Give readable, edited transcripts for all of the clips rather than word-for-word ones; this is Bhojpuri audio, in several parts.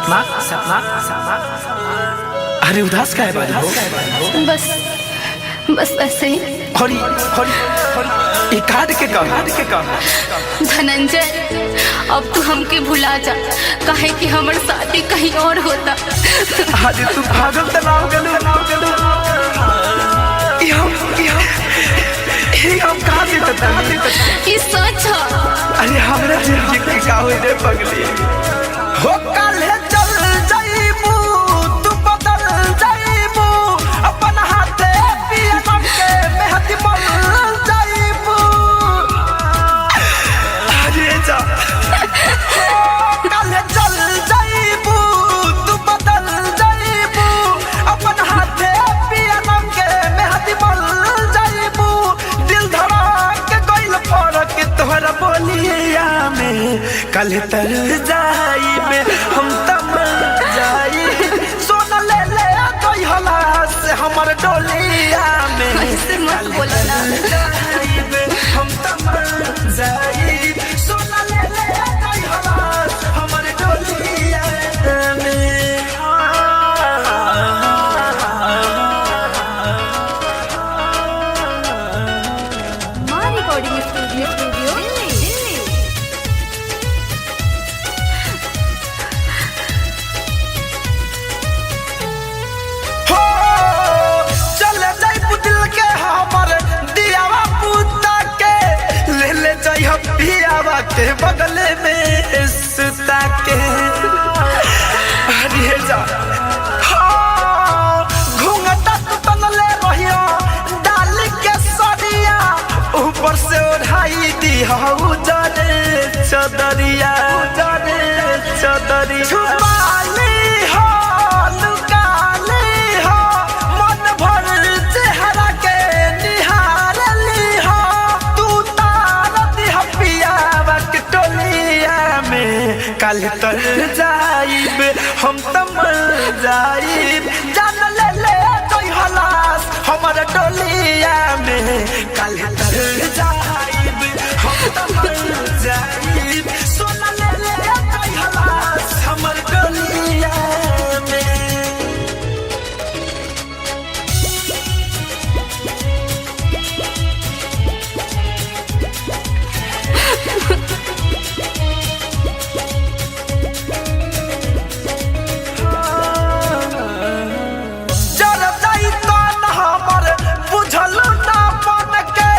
सपना सपना सपना। अरे उदास का है बारी हो? बस बस ऐसे ही। हरी हरी हरी कार्ड के कह धनंजय, अब तू हमके भुला जा, काहे कि हमर शादी कहीं और होता। अरे तू पागल त नाम गलू हम कहाँ से बता ये सच है। अरे हमरा जिंदगी के का होई रे पगली हो काले चल जाईबू तू बदल जाईबू अपन हाथे पिया नम के मेहदी मल जाईबू। अरे जा काले चल जाईबू तू बदल जाईबू अपन हाथे पिया नम के मेहदी मल जाईबू। दिल धड़क के गइल फरक तोहरा बोलिया में काले तर जाईबे हम तम जाई सोना ले ले कोई हला से हमर डोलिया में ऐसे मत बोलो ना। जाईबे हम तम जाई सोना ले ले कोई हला से हमर डोलिया में। मां रिकॉर्डिंग स्टूडियो दिल्ली। हो चले जाई दिल के हमर दियावा पुता के ले ले जाई हम पियावा के बगल में सुता के। अरे जा घूंघटा तू तनले रहियो डाल के सरिया ऊपर से ओढ़ाई दी हऊ जाने चदरिया छुपाली हो लुकाली हो मन भर चेहरा के निहारली हो तू तार दिह पियावा के टोलिया में काल तर जाइब हम तम जाइब जान ले ले कोई हलास हमर टोलिया में काल तर जाइब हम तम जाइब सोना ले ले कोई हलास हमर टोलिया में। जरा जाई तो न हमर बुझल ना मन के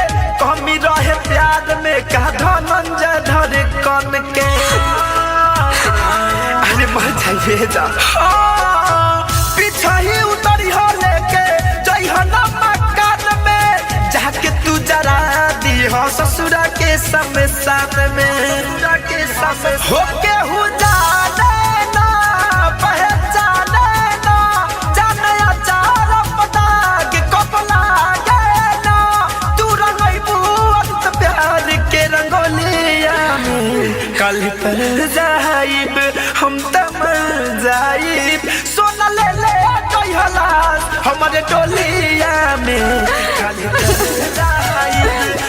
कमी रहे प्यार में का धनंजय धर कन के। अरे मर जाइए जा पीछा ही उतरी हो लेके जई हो ना मकान में जाके तू जरा दी हो ससुरा के शमशान में हो के हु जाने ना पहचाने ना जाने अचार पता के कपला गे ना तू रंगइबू अंत प्यार के रंगोलिया में कल पर जाइब हम तम जाइब सोना ले ले कोई हलास हमारे टोलिया में कल पर जाइब